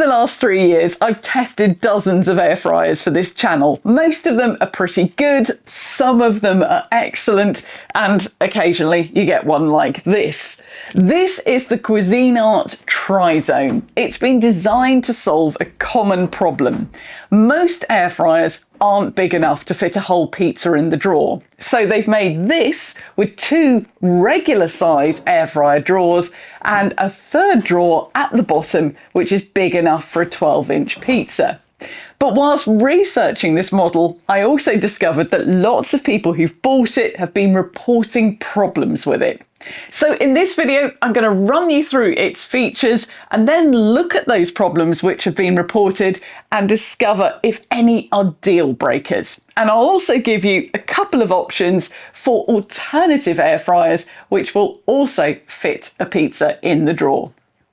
the last 3 years, I've tested dozens of air fryers for this channel. Most of them are pretty good, some of them are excellent, and occasionally you get one like this. This is the Cuisinart Tri-Zone. It's been designed to solve a common problem. Most air fryers aren't big enough to fit a whole pizza in the drawer. So they've made this with 2 regular size air fryer drawers and a third drawer at the bottom, which is big enough for a 12-inch pizza. But whilst researching this model, I also discovered that lots of people who've bought it have been reporting problems with it. So in this video, I'm going to run you through its features and then look at those problems which have been reported and discover if any are deal breakers. And I'll also give you a couple of options for alternative air fryers which will also fit a pizza in the drawer.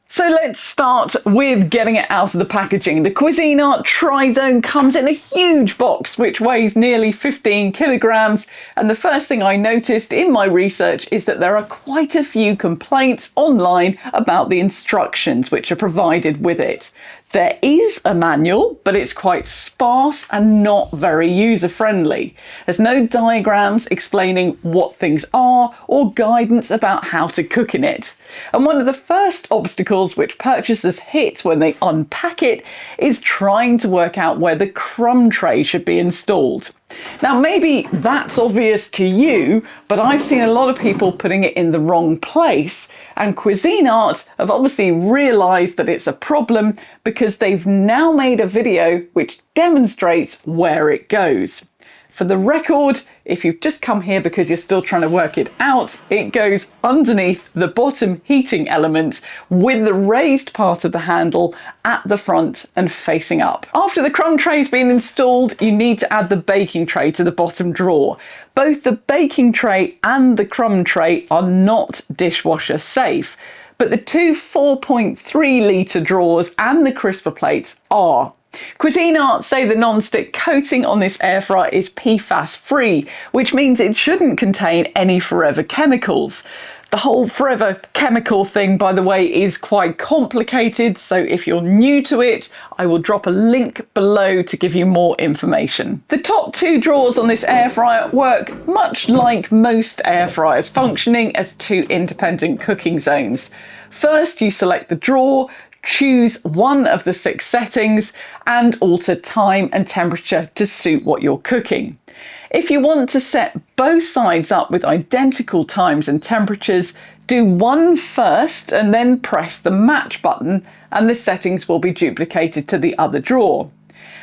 So let's start with getting it out of the packaging. The Cuisinart Tri-Zone comes in a huge box which weighs nearly 15 kilograms, and the first thing I noticed in my research is that there are quite a few complaints online about the instructions which are provided with it. There is a manual, but it's quite sparse and not very user-friendly. There's no diagrams explaining what things are or guidance about how to cook in it. And one of the first obstacles which purchasers hit when they unpack it is trying to work out where the crumb tray should be installed. Now, maybe that's obvious to you, but I've seen a lot of people putting it in the wrong place, and Cuisinart have obviously realised that it's a problem because they've now made a video which demonstrates where it goes. For the record, if you've just come here because you're still trying to work it out, it goes underneath the bottom heating element with the raised part of the handle at the front and facing up. After the crumb tray's been installed, you need to add the baking tray to the bottom drawer. Both the baking tray and the crumb tray are not dishwasher safe, but the 2 4.3 litre drawers and the crisper plates are. Cuisinart say the non-stick coating on this air fryer is PFAS free, which means it shouldn't contain any forever chemicals. The whole forever chemical thing, by the way, is quite complicated, so if you're new to it, I will drop a link below to give you more information. The top 2 drawers on this air fryer work much like most air fryers, functioning as 2 independent cooking zones. First, you select the drawer, choose one of the 6 settings and alter time and temperature to suit what you're cooking. If you want to set both sides up with identical times and temperatures, do one first and then press the match button and the settings will be duplicated to the other drawer.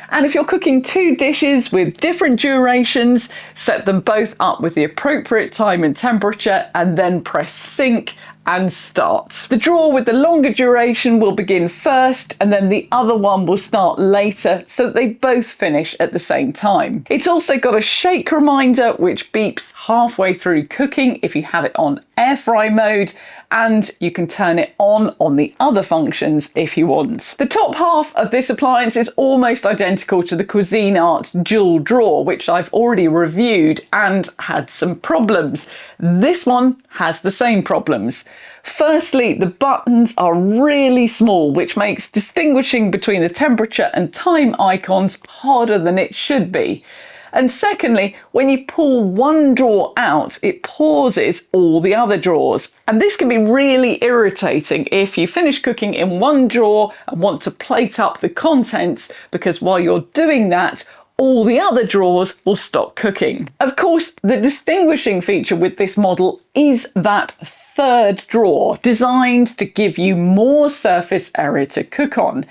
And if you're cooking 2 dishes with different durations, set them both up with the appropriate time and temperature and then press sync and start. The drawer with the longer duration will begin first and then the other one will start later so that they both finish at the same time. It's also got a shake reminder which beeps halfway through cooking if you have it on air fry mode, and you can turn it on the other functions if you want. The top half of this appliance is almost identical to the Cuisinart dual drawer, which I've already reviewed and had some problems. This one has the same problems. Firstly, the buttons are really small, which makes distinguishing between the temperature and time icons harder than it should be. And secondly, when you pull one drawer out, it pauses all the other drawers. And this can be really irritating if you finish cooking in one drawer and want to plate up the contents, because while you're doing that, all the other drawers will stop cooking. Of course, the distinguishing feature with this model is that third drawer, designed to give you more surface area to cook on.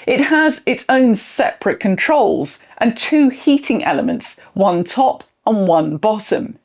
It has its own separate controls and 2 heating elements, one top and one bottom.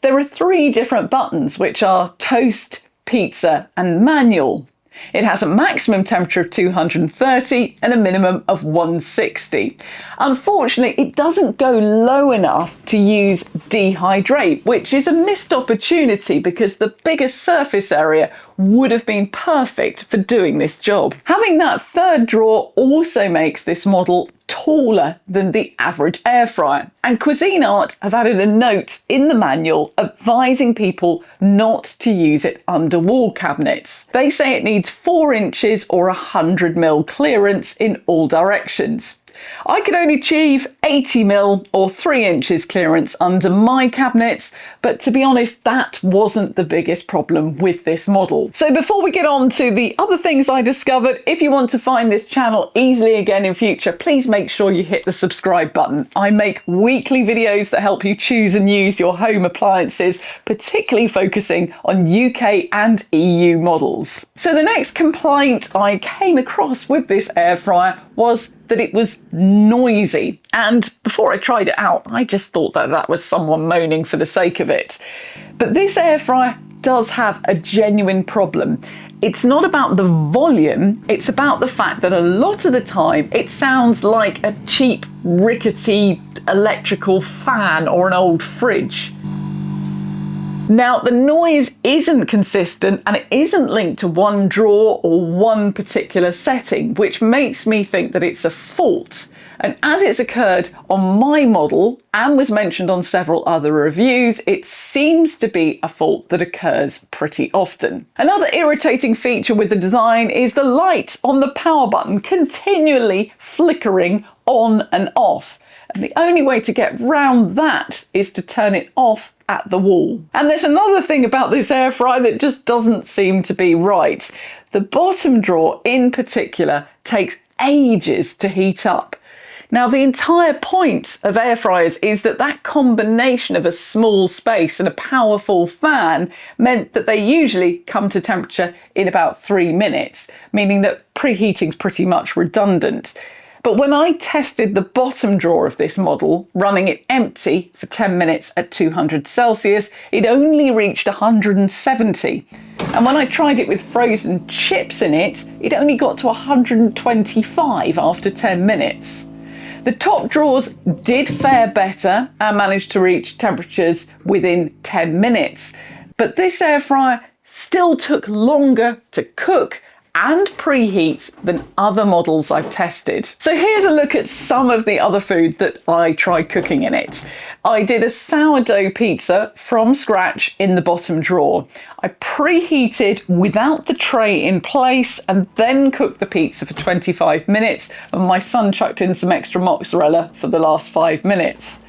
There are 3 different buttons, which are toast, pizza and manual. It has a maximum temperature of 230 and a minimum of 160. Unfortunately, it doesn't go low enough to use dehydrate, which is a missed opportunity because the bigger surface area would have been perfect for doing this job. Having that third drawer also makes this model taller than the average air fryer. And Cuisinart have added a note in the manual advising people not to use it under wall cabinets. They say it needs 4 inches or 100mm clearance in all directions. I could only achieve 80mm or 3 inches clearance under my cabinets, but to be honest, that wasn't the biggest problem with this model. So before we get on to the other things I discovered, if you want to find this channel easily again in future, please make sure you hit the subscribe button. I make weekly videos that help you choose and use your home appliances, particularly focusing on UK and EU models. So the next complaint I came across with this air fryer was that it was noisy. And before I tried it out, I just thought that that was someone moaning for the sake of it. But this air fryer does have a genuine problem. It's not about the volume, it's about the fact that a lot of the time it sounds like a cheap, rickety electrical fan or an old fridge. Now, the noise isn't consistent and it isn't linked to one drawer or one particular setting, which makes me think that it's a fault. And as it's occurred on my model and was mentioned on several other reviews, it seems to be a fault that occurs pretty often. Another irritating feature with the design is the light on the power button continually flickering on and off. And the only way to get round that is to turn it off at the wall. And there's another thing about this air fryer that just doesn't seem to be right. The bottom drawer in particular takes ages to heat up. Now, the entire point of air fryers is that that combination of a small space and a powerful fan meant that they usually come to temperature in about 3 minutes, meaning that preheating's pretty much redundant. But when I tested the bottom drawer of this model, running it empty for 10 minutes at 200 Celsius, it only reached 170. And when I tried it with frozen chips in it, it only got to 125 after 10 minutes. The top drawers did fare better and managed to reach temperatures within 10 minutes. But this air fryer still took longer to cook and preheat than other models I've tested. So here's a look at some of the other food that I tried cooking in it. I did a sourdough pizza from scratch in the bottom drawer. I preheated without the tray in place and then cooked the pizza for 25 minutes, and my son chucked in some extra mozzarella for the last 5 minutes.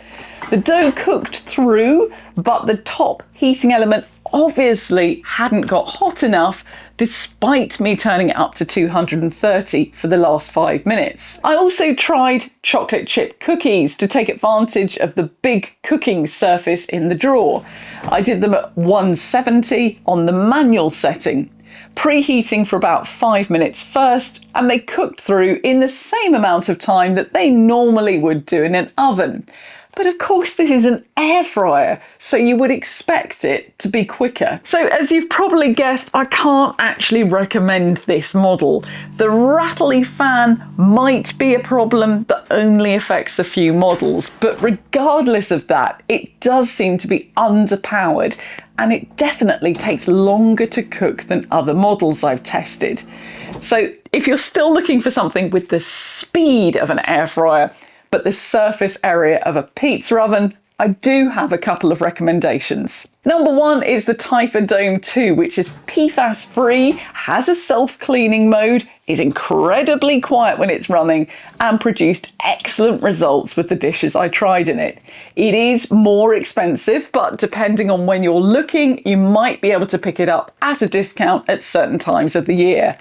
The dough cooked through, but the top heating element obviously hadn't got hot enough despite me turning it up to 230 for the last 5 minutes. I also tried chocolate chip cookies to take advantage of the big cooking surface in the drawer. I did them at 170 on the manual setting, preheating for about 5 minutes first, and they cooked through in the same amount of time that they normally would do in an oven. But of course this is an air fryer, so you would expect it to be quicker. So as you've probably guessed, I can't actually recommend this model. The rattly fan might be a problem that only affects a few models, but regardless of that, it does seem to be underpowered, and it definitely takes longer to cook than other models I've tested. So if you're still looking for something with the speed of an air fryer, but the surface area of a pizza oven, I do have a couple of recommendations. Number 1 is the Typhodome 2, which is PFAS free, has a self-cleaning mode, is incredibly quiet when it's running, and produced excellent results with the dishes I tried in it. It is more expensive, but depending on when you're looking, you might be able to pick it up at a discount at certain times of the year.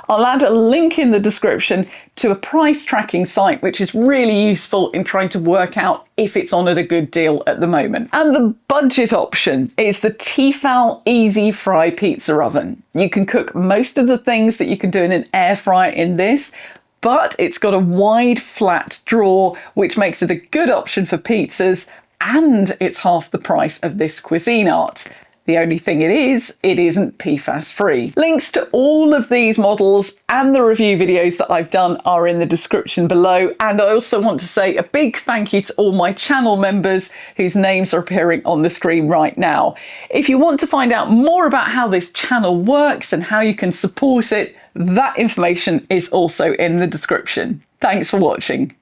I'll add a link in the description to a price tracking site, which is really useful in trying to work out if it's on at a good deal at the moment. And the budget option is the Tefal Easy Fry Pizza Oven. You can cook most of the things that you can do in an air fryer in this, but it's got a wide flat drawer, which makes it a good option for pizzas, and it's half the price of this Cuisinart. The only thing it isn't PFAS free. Links to all of these models and the review videos that I've done are in the description below. And I also want to say a big thank you to all my channel members whose names are appearing on the screen right now. If you want to find out more about how this channel works and how you can support it, that information is also in the description. Thanks for watching.